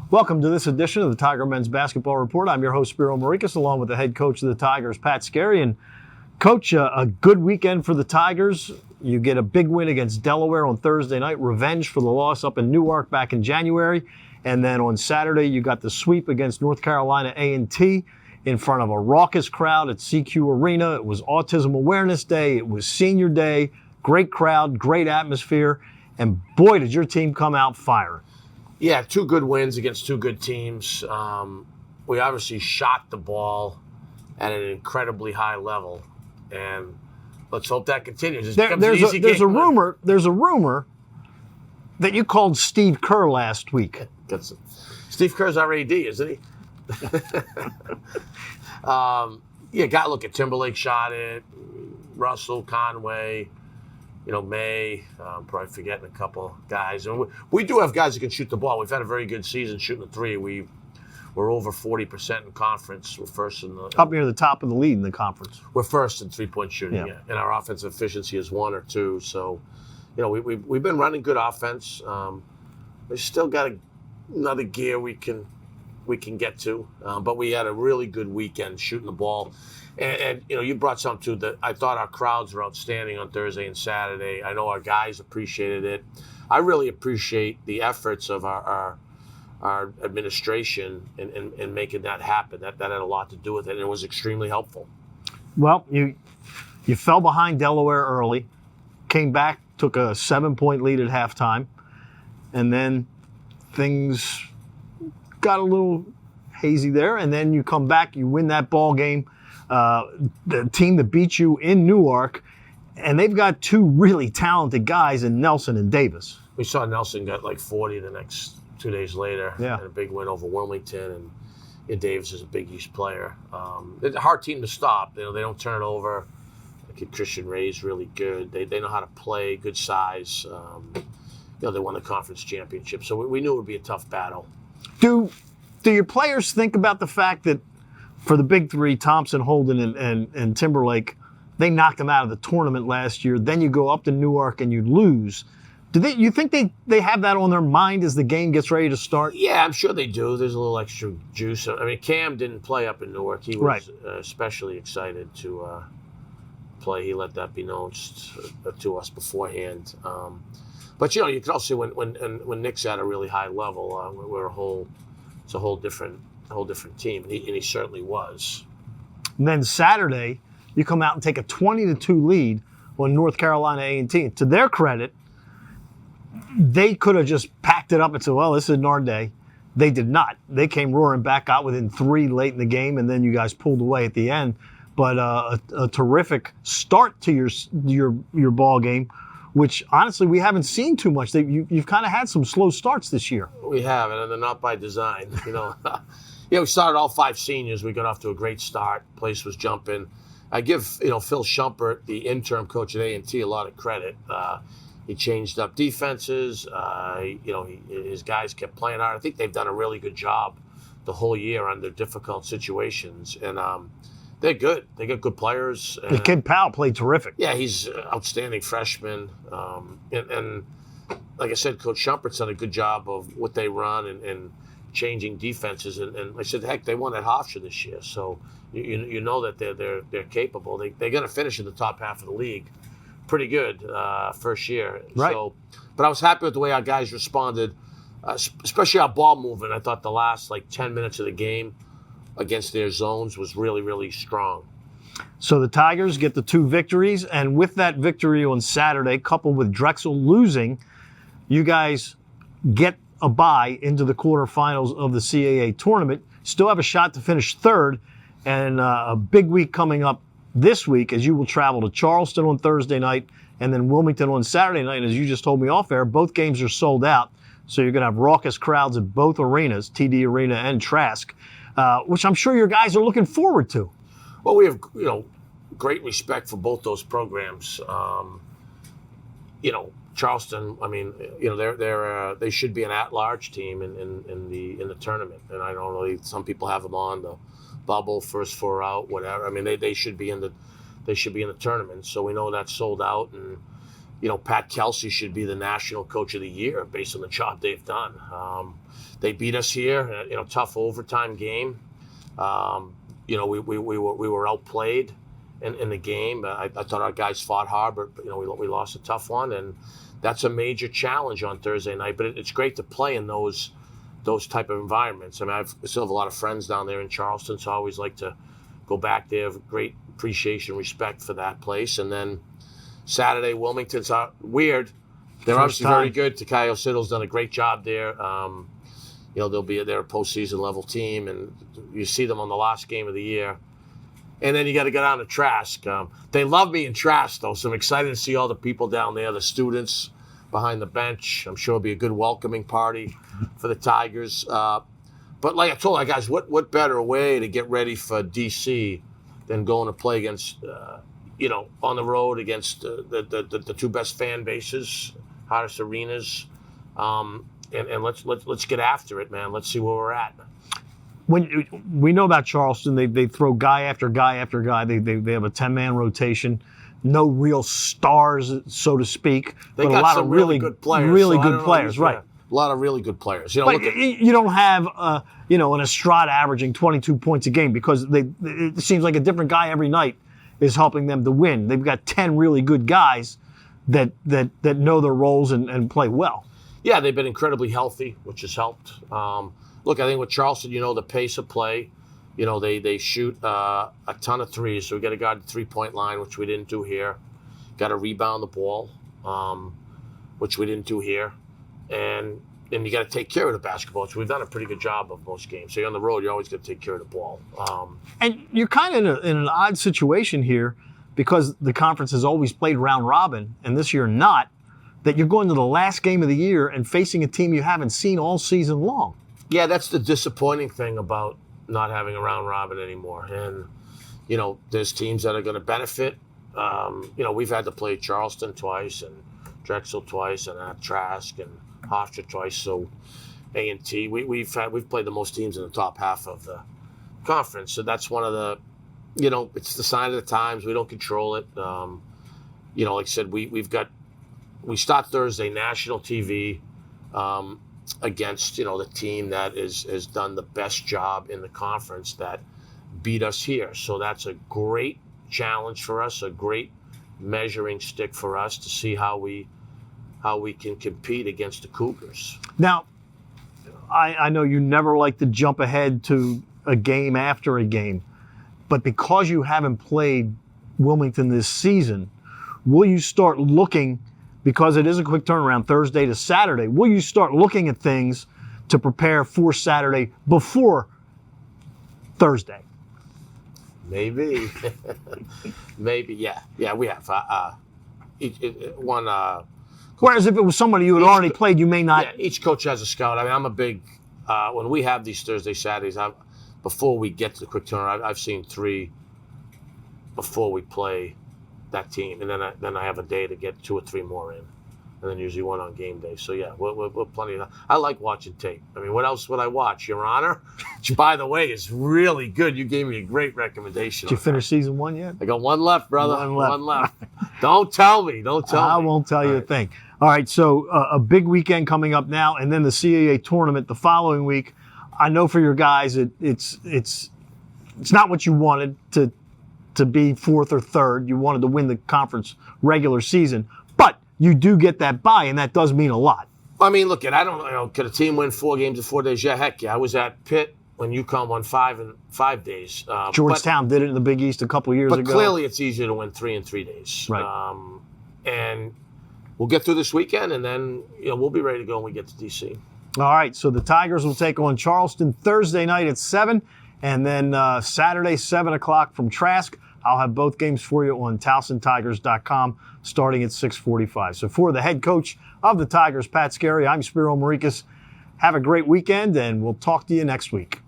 Welcome to this edition of the Tiger Men's Basketball Report. I'm your host, Spiro Maurikas, along with the head coach of the Tigers, Pat Scarry. And Coach, a good weekend for the Tigers. You get a big win against Delaware on Thursday night, revenge for the loss up in Newark back in January. And then on Saturday, you got the sweep against North Carolina A&T in front of a raucous crowd at CQ Arena. It was Autism Awareness Day. It was Senior Day. Great crowd, great atmosphere. And boy, did your team come out firing. Yeah, two good wins against two good teams. We obviously shot the ball at an incredibly high level, and let's hope that continues. There's a rumor that you called Steve Kerr last week. Steve Kerr's our AD, isn't he? Look at Timberlake shot it, Russell, Conway. May, probably forgetting a couple guys. And we do have guys that can shoot the ball. We've had a very good season shooting the three. We're over 40% in conference. We're first in the... Up near the top of the lead in the conference. We're first in three-point shooting, yeah. And our offensive efficiency is 1 or 2. So, we've been running good offense. We still got another gear we can get to. But we had a really good weekend shooting the ball. And you brought something too that I thought our crowds were outstanding on Thursday and Saturday. I know our guys appreciated it. I really appreciate the efforts of our administration in making that happen. That had a lot to do with it, and it was extremely helpful. Well, you fell behind Delaware early, came back, took a 7-point lead at halftime, and then things got a little hazy there. And then you come back, you win that ball game. The team that beat you in Newark, and they've got two really talented guys in Nelson and Davis. We saw Nelson got like 40 the next 2 days later. Yeah. And a big win over Wilmington, and Davis is a Big East player. It's a hard team to stop. They don't turn it over. Christian Ray's really good. They know how to play, good size. They won the conference championship, so we knew it would be a tough battle. Do your players think about the fact that for the big three, Thompson, Holden, and Timberlake, they knocked them out of the tournament last year. Then you go up to Newark and you lose. You think they have that on their mind as the game gets ready to start? Yeah, I'm sure they do. There's a little extra juice. I mean, Cam didn't play up in Newark. He was especially excited to play. He let that be known to us beforehand. But you can also see when Nick's at a really high level, it's a whole different team, and he certainly was. And then Saturday, you come out and take a 20-2 lead on North Carolina A&T. To their credit, they could have just packed it up and said, well, this isn't our day. They did not. They came roaring back out within 3 late in the game, and then you guys pulled away at the end. But a terrific start to your ball game, which honestly we haven't seen too much. You've kind of had some slow starts this year. We have, and they're not by design. Yeah, we started all 5 seniors. We got off to a great start. Place was jumping. I give Phil Shumpert, the interim coach at A&T, a lot of credit. He changed up defenses. His guys kept playing hard. I think they've done a really good job the whole year under difficult situations, and they're good. They got good players. The kid Powell played terrific. Yeah, he's an outstanding freshman, and like I said, Coach Shumpert's done a good job of what they run and changing defenses, and I said, heck, they won at Hofstra this year, so you know that they're capable. They're going to finish in the top half of the league, pretty good first year. Right. So, but I was happy with the way our guys responded, especially our ball movement. I thought the last 10 minutes of the game against their zones was really, really strong. So the Tigers get the 2 victories, and with that victory on Saturday, coupled with Drexel losing, you guys get a bye into the quarterfinals of the CAA tournament. Still have a shot to finish 3rd, and a big week coming up this week as you will travel to Charleston on Thursday night and then Wilmington on Saturday night. And as you just told me off air, both games are sold out, so you're going to have raucous crowds at both arenas, TD Arena and Trask, which I'm sure your guys are looking forward to. Well, we have great respect for both those programs. Charleston, I mean, they should be an at-large team in the tournament, and I don't know. Some people have them on the bubble, first 4 out, whatever. I mean, they should be in the tournament. So we know that's sold out, and Pat Kelsey should be the National Coach of the Year based on the job they've done. They beat us here, tough overtime game. We were outplayed in the game. I thought our guys fought hard, but we lost a tough one, and that's a major challenge on Thursday night. But it's great to play in those type of environments. I mean, I still have a lot of friends down there in Charleston, so I always like to go back there. Great appreciation, respect for that place. And then Saturday, Wilmington's weird. They're obviously very good. Takayo Siddle's done a great job there. They'll be they're a postseason level team, and you see them on the last game of the year. And then you got to go down to Trask. They love me in Trask, though, so I'm excited to see all the people down there, the students behind the bench. I'm sure it'll be a good welcoming party for the Tigers. But like I told you guys, what better way to get ready for DC than going to play against, on the road against the two best fan bases, hottest arenas, and let's get after it, man. Let's see where we're at. When we know about Charleston, they throw guy after guy after guy. They have a 10-man rotation. No real stars, so to speak, but a lot of really good players. Really good players, right? A lot of really good players. But you don't have, an Estrada averaging 22 points a game because it seems like a different guy every night is helping them to win. They've got 10 really good guys that know their roles and play well. Yeah, they've been incredibly healthy, which has helped. Look, I think with Charleston, the pace of play, they shoot a ton of threes, so we got to guard the three-point line, which we didn't do here. Got to rebound the ball, which we didn't do here. And you got to take care of the basketball, which we've done a pretty good job of most games. So you're on the road, you're always going to take care of the ball. And you're kind of in an odd situation here because the conference has always played round robin, and this year not, that you're going to the last game of the year and facing a team you haven't seen all season long. Yeah, that's the disappointing thing about not having a round robin anymore. And, there's teams that are going to benefit. We've had to play Charleston twice and Drexel twice and Trask and Hofstra twice. So A&T, we've played the most teams in the top half of the conference. So that's one of the, it's the sign of the times. We don't control it. Like I said, we start Thursday national TV against the team that has done the best job in the conference that beat us here. So that's a great challenge for us, a great measuring stick for us to see how we can compete against the Cougars. Now, I know you never like to jump ahead to a game after a game, but because you haven't played Wilmington this season, will you start looking, because it is a quick turnaround Thursday to Saturday, will you start looking at things to prepare for Saturday before Thursday? Maybe. Maybe, yeah. Yeah, we have. Whereas if it was somebody you had already played, you may not. Yeah, each coach has a scout. I mean, I'm a big, when we have these Thursday, Saturdays, before we get to the quick turnaround, I've seen 3 before we play that team. And then I have a day to get 2 or 3 more in. And then usually 1 on game day. So, yeah, we're plenty of. I like watching tape. I mean, what else would I watch? Your Honor? Which, by the way, is really good. You gave me a great recommendation. Did you finish season 1 yet? I got 1 left, brother. One left. Don't tell me. I won't tell you a thing. All right, so a big weekend coming up now, and then the CAA tournament the following week. I know for your guys, it's not what you wanted to be 4th or 3rd. You wanted to win the conference regular season, but you do get that bye, and that does mean a lot. I mean, look, I don't know. Could a team win 4 games in 4 days? Yeah, heck yeah. I was at Pitt when UConn won 5 in 5 days. Georgetown did it in the Big East a couple of years ago. But clearly it's easier to win 3 in 3 days. Right. And we'll get through this weekend, and then we'll be ready to go when we get to D.C. All right, so the Tigers will take on Charleston Thursday night at 7, and then Saturday, 7 o'clock from Trask. I'll have both games for you on TowsonTigers.com starting at 6:45. So for the head coach of the Tigers, Pat Scarry, I'm Spiro Marikas. Have a great weekend, and we'll talk to you next week.